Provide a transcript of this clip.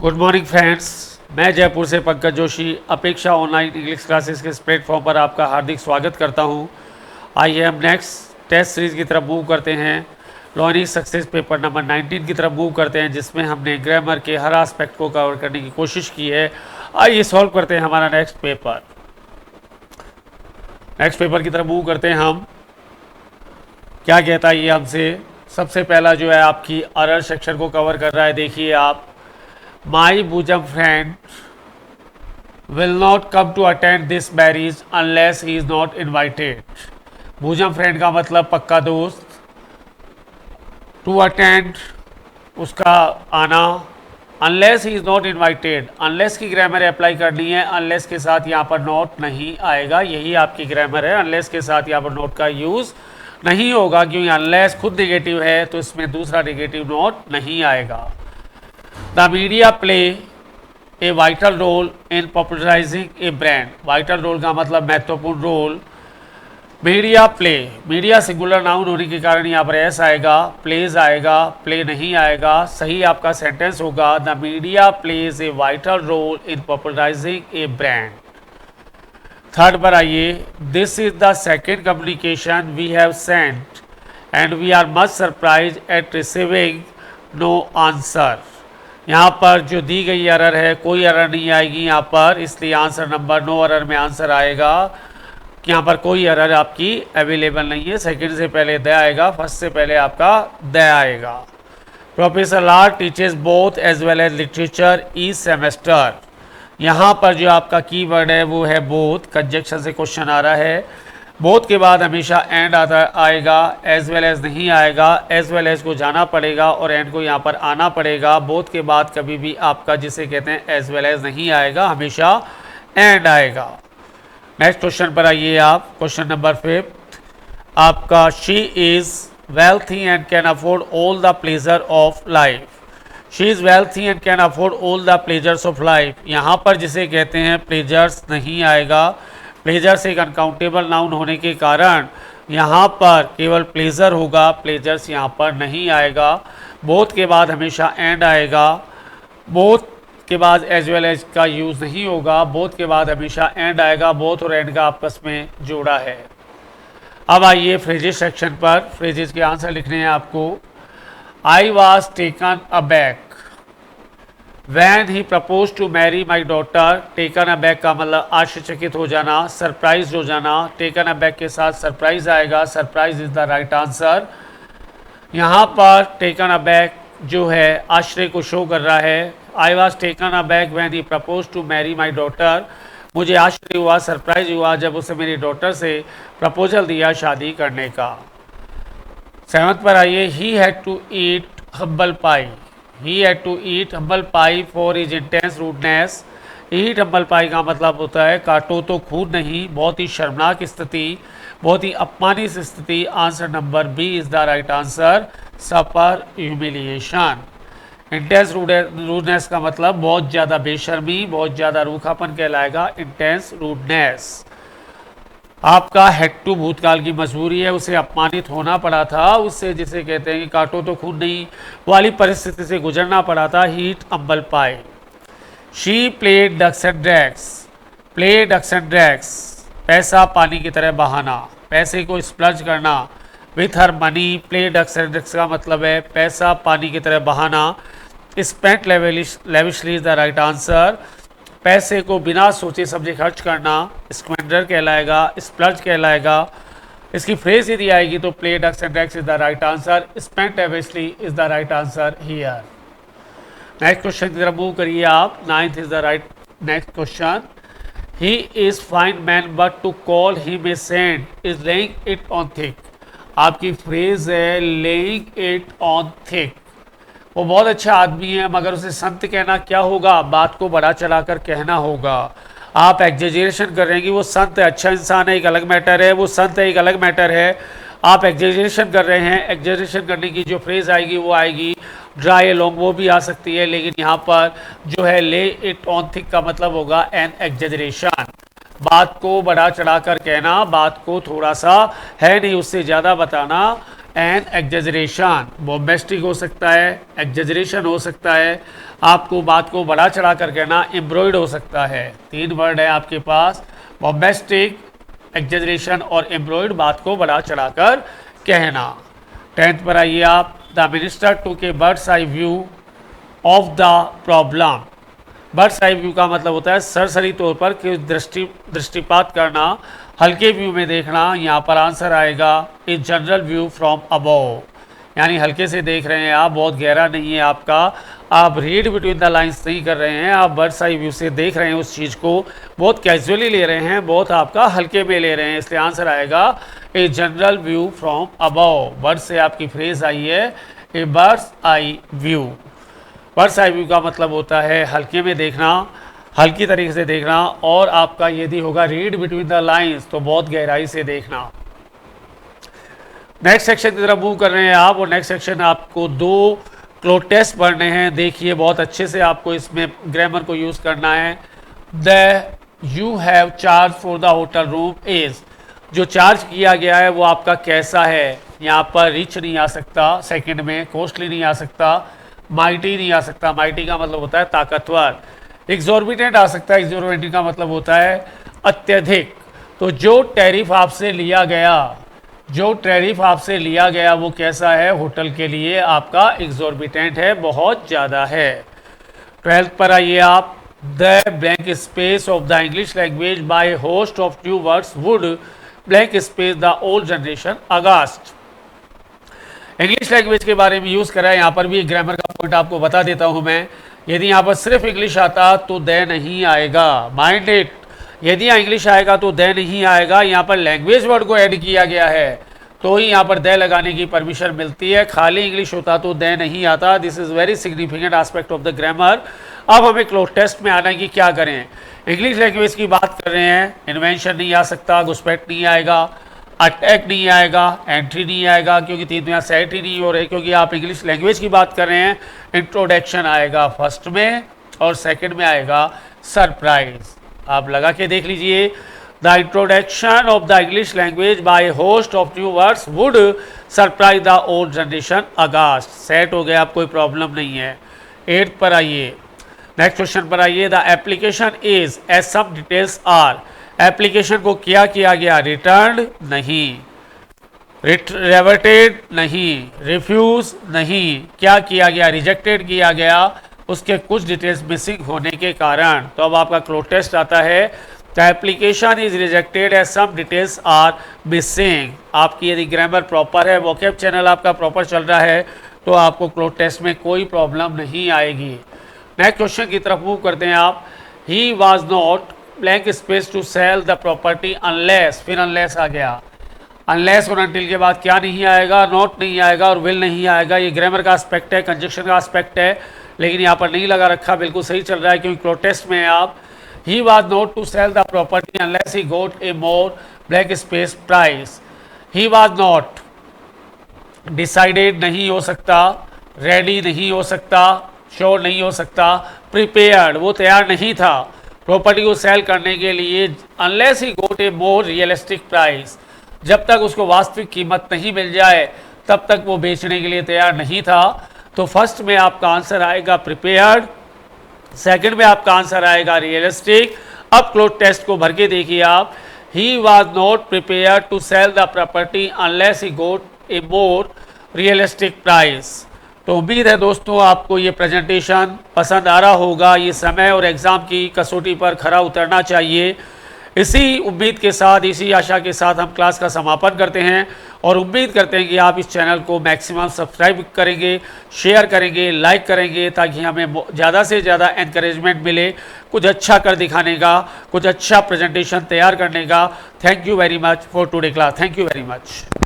Good morning friends, मैं जयपुर से पंकज जोशी अपेक्षा ऑनलाइन इंग्लिश क्लासेस के इस प्लेटफॉर्म पर आपका हार्दिक स्वागत करता हूं। आइए हम नेक्स्ट टेस्ट सीरीज़ की तरफ मूव करते हैं। लर्निंग सक्सेस पेपर नंबर 19 की तरफ मूव करते हैं, जिसमें हमने ग्रामर के हर एस्पेक्ट को कवर करने की कोशिश की है। आइए सॉल्व करते हैं हमारा नेक्स्ट पेपर की तरफ मूव करते हैं हम। क्या कहता है ये हमसे? सबसे पहला जो है आपकी अरर सेक्शन को कवर कर रहा है। देखिए आप, माई bosom friend will not come to attend this marriage unless he is not invited। bosom friend का मतलब पक्का दोस्त, to attend उसका आना, unless he is not invited, unless की ग्रामर अप्लाई करनी है। unless के साथ यहाँ पर नॉट नहीं आएगा, यही आपकी ग्रामर है। unless के साथ यहाँ पर नॉट का यूज़ नहीं होगा, क्योंकि unless खुद नेगेटिव है तो इसमें दूसरा नेगेटिव नॉट नहीं आएगा। The media play a vital role in popularizing a brand। vital role का मतलब महत्वपूर्ण role. Media play, media singular noun होने के कारण यहाँ पर एस आएगा, प्लेज आएगा, प्ले नहीं आएगा। सही आपका सेंटेंस होगा the media plays a vital role in popularising a brand. Third पर आइए, this is the second communication we have sent and we are much surprise at receiving no answer. यहाँ पर जो दी गई एरर है, कोई एरर नहीं आएगी यहाँ पर, इसलिए आंसर नंबर नो एरर में आंसर आएगा। यहाँ पर कोई एरर आपकी अवेलेबल नहीं है। सेकंड से पहले द आएगा, फर्स्ट से पहले आपका द आएगा। Professor Lal teaches both as well as literature each semester. यहाँ पर जो आपका कीवर्ड है वो है बोथ। कंजक्शन से क्वेश्चन आ रहा है। बोथ के बाद हमेशा एंड आता आएगा, एज वेल एज नहीं आएगा। एज वेल एज को जाना पड़ेगा और एंड को यहाँ पर आना पड़ेगा। बोथ के बाद कभी भी आपका जिसे कहते हैं एज वेल एज नहीं आएगा, हमेशा एंड आएगा। नेक्स्ट क्वेश्चन पर आइए आप, क्वेश्चन नंबर 5 आपका, she is wealthy and can afford all the pleasure of life. She is wealthy and can afford all the pleasures of life. यहाँ पर जिसे कहते हैं प्लेजर्स नहीं आएगा। प्लेजर्स एक अनकाउंटेबल नाउन होने के कारण यहाँ पर केवल प्लेजर होगा, प्लेजर्स यहाँ पर नहीं आएगा। बोथ के बाद हमेशा एंड आएगा। बोथ के बाद एज वेल एज का यूज़ नहीं होगा। बोथ के बाद हमेशा एंड आएगा। बोथ और एंड का आपस में जोड़ा है। अब आइए फ्रेजेस सेक्शन पर। फ्रेजेस के आंसर लिखने हैं आपको। I was taken aback when he propose to marry my daughter. Taken aback का मतलब आश्चर्यचकित हो जाना, सरप्राइज हो जाना। टेकन अबैक के साथ सरप्राइज आएगा। Surprise is the right answer. यहाँ पर टेकन अबैक जो है आश्चर्य को शो कर रहा है। I was taken aback when he propose to marry my daughter. मुझे आश्चर्य हुआ, सरप्राइज हुआ जब उसे मेरी डॉटर से प्रपोजल दिया शादी करने का। 7th पर आइए, he had to eat humble pie. He had to eat humble pie for his intense rudeness। eat humble pie का मतलब होता है काटो तो खून नहीं, बहुत ही शर्मनाक स्थिति, बहुत ही अपमानित स्थिति। Answer number B is the right answer, suffer humiliation. Intense rudeness का मतलब बहुत ज़्यादा बेशर्मी, बहुत ज़्यादा रूखापन कहलाएगा इंटेंस रूडनेस। आपका हेड टू भूतकाल की मजबूरी है, उसे अपमानित होना पड़ा था, उससे जिसे कहते हैं कि काटो तो खून नहीं वाली परिस्थिति से गुजरना पड़ा था। Eat humble pie. She played ducks and drakes. Play ducks and drakes, पैसा पानी की तरह बहाना, पैसे को स्प्लज करना। With her money. Play ducks and drakes का मतलब है पैसा पानी की तरह बहाना। Spent lavishly is the right answer. पैसे को बिना सोचे समझे खर्च करना स्क्वेंडर कहलाएगा, स्प्लर्ज कहलाएगा। इसकी फ्रेज यदि आएगी तो play ducks and drakes is the right answer. Spent lavishly is the right answer here. Next question की तरफ मूव करिए आप। 9th is the right next question. He is fine man but to call him a saint is laying it on thick. आपकी phrase है laying it on thick. वो बहुत अच्छा आदमी है मगर उसे संत कहना क्या होगा? बात को बढ़ा चढ़ाकर कहना होगा। आप एग्जेजरेशन कर रहे हैं कि वो संत है, अच्छा इंसान है, एक अलग मैटर है, वो संत है, एक अलग मैटर है। आप एग्जेजरेशन कर रहे हैं। एग्जेजरेशन करने की जो फ्रेज आएगी वो आएगी ड्राई अलोंग, वो भी आ सकती है, लेकिन यहाँ पर जो है ले इट ऑन थिक का मतलब होगा एन एग्जेजरेशन। बात को बढ़ा चढ़ाकर कहना, बात को थोड़ा सा है नहीं उससे ज़्यादा बताना, एन एग्जेजरेशन, बॉम्बेस्टिक हो सकता है, एग्जेजरेशन हो सकता है, आपको बात को बढ़ा चढ़ा कर कहना, एम्ब्रॉयड हो सकता है। 3 वर्ड है आपके पास, बॉम्बेस्टिक, एग्जेजरेशन और एम्ब्रॉयड, बात को बढ़ा चढ़ा कर कहना। 10th पर आइए आप, the minister took A bird's eye view of the problem. Birds eye view का मतलब होता है सरसरी तौर पर कि दृष्टिपात करना, हल्के व्यू में देखना। यहाँ पर आंसर आएगा a general view from above, यानी हल्के से देख रहे हैं आप, बहुत गहरा नहीं है आपका, आप रीड बिटवीन द लाइंस नहीं कर रहे हैं, आप बर्ड्स आई व्यू से देख रहे हैं उस चीज़ को, बहुत कैजुअली ले रहे हैं, बहुत आपका हल्के में ले रहे हैं, इसलिए आंसर आएगा a general view from above. Birds से आपकी फ्रेज आई है a bird's eye view. Bird's eye view का मतलब होता है हल्के में देखना, हल्की तरीके से देखना, और आपका यदि होगा रीड बिटवीन द लाइंस तो बहुत गहराई से देखना। नेक्स्ट सेक्शन की तरफ मूव कर रहे हैं आप, और नेक्स्ट सेक्शन आपको 2 क्लोज टेस्ट पढ़ने हैं। देखिए बहुत अच्छे से आपको इसमें ग्रामर को यूज़ करना है। The you have charge for the hotel room is, जो चार्ज किया गया है वो आपका कैसा है। यहाँ पर रिच नहीं आ सकता, सेकंड में कॉस्टली नहीं आ सकता, माइटी नहीं आ सकता, माइटी का मतलब होता है ताकतवर, एग्जॉर्बिटेंट आ सकता है, एग्जॉर्बिटेंट का मतलब होता है अत्यधिक। तो जो टैरिफ आपसे लिया गया, जो टैरिफ आपसे लिया गया वो कैसा है, होटल के लिए आपका एग्जॉर्बिटेंट है, बहुत ज़्यादा है। 12th पर आइए आप, the blank space of the English language by host of new words would blank space the old generation aghast. English language के बारे में यूज़ करा है, यहाँ पर भी एक ग्रामर का पॉइंट आपको बता देता हूँ मैं। यदि यहाँ पर सिर्फ इंग्लिश आता तो द नहीं आएगा, माइंड इट। यदि यहाँ इंग्लिश आएगा तो द नहीं आएगा, यहाँ पर लैंग्वेज वर्ड को ऐड किया गया है तो ही यहाँ पर द लगाने की परमिशन मिलती है, खाली इंग्लिश होता तो द नहीं आता। This is very significant aspect of the grammar. अब हमें क्लोज टेस्ट में आना है कि क्या करें। इंग्लिश लैंग्वेज की बात कर रहे हैं, इन्वेंशन नहीं आ सकता, घुसपैठ नहीं आएगा, अटैक नहीं आएगा, एंट्री नहीं आएगा, क्योंकि 3 यहाँ सेट ही नहीं हो रहे, क्योंकि आप इंग्लिश लैंग्वेज की बात कर रहे हैं। इंट्रोडक्शन आएगा फर्स्ट में और सेकंड में आएगा सरप्राइज। आप लगा के देख लीजिए, the introduction of the English language by host of new words would surprise the old generation aghast. Set हो गया, आप कोई प्रॉब्लम नहीं है। 8th पर आइए, नेक्स्ट क्वेश्चन पर आइए, the application is as some details are. Application को क्या किया गया, रिटर्न नहीं, रिवर्टेड नहीं, रिफ्यूज नहीं, क्या किया गया, रिजेक्टेड किया गया, उसके कुछ डिटेल्स मिसिंग होने के कारण। तो अब आपका क्लोज टेस्ट आता है, the application is rejected as some details are missing. आपकी यदि ग्रामर प्रॉपर है, वोकैब चैनल आपका प्रॉपर चल रहा है, तो आपको क्लोज टेस्ट में कोई प्रॉब्लम नहीं आएगी। नेक्स्ट क्वेश्चन की तरफ मूव करते हैं आप। He was not blank space to sell the property unless, फिर अनलेस आ गया, अनलेस और अनटिल के बाद क्या नहीं आएगा, नॉट नहीं आएगा और विल नहीं आएगा। ये ग्रामर का एस्पेक्ट है, कंजक्शन का एस्पेक्ट है, लेकिन यहाँ पर नहीं लगा रखा, बिल्कुल सही चल रहा है, क्योंकि क्लोज टेस्ट में आप he was not to sell the property unless he got a more blank space price. He was not, decided नहीं हो सकता, रेडी नहीं हो सकता, श्योर नहीं हो सकता, प्रिपेयर्ड वो तैयार नहीं था प्रॉपर्टी को सेल करने के लिए, unless he got a more realistic price, जब तक उसको वास्तविक कीमत नहीं मिल जाए तब तक वो बेचने के लिए तैयार नहीं था। तो फर्स्ट में आपका आंसर आएगा प्रिपेयर्ड, सेकंड में आपका आंसर आएगा रियलिस्टिक। अब क्लोज टेस्ट को भर के देखिए आप, he was not prepared to sell the property unless he got a more realistic price. तो उम्मीद है दोस्तों आपको ये प्रेजेंटेशन पसंद आ रहा होगा। ये समय और एग्ज़ाम की कसौटी पर खरा उतरना चाहिए। इसी उम्मीद के साथ, इसी आशा के साथ हम क्लास का समापन करते हैं और उम्मीद करते हैं कि आप इस चैनल को मैक्सिमम सब्सक्राइब करेंगे, शेयर करेंगे, लाइक करेंगे, ताकि हमें ज़्यादा से ज़्यादा एनकरेजमेंट मिले कुछ अच्छा कर दिखाने का, कुछ अच्छा प्रेजेंटेशन तैयार करने का। Thank you very much for today class. Thank you very much.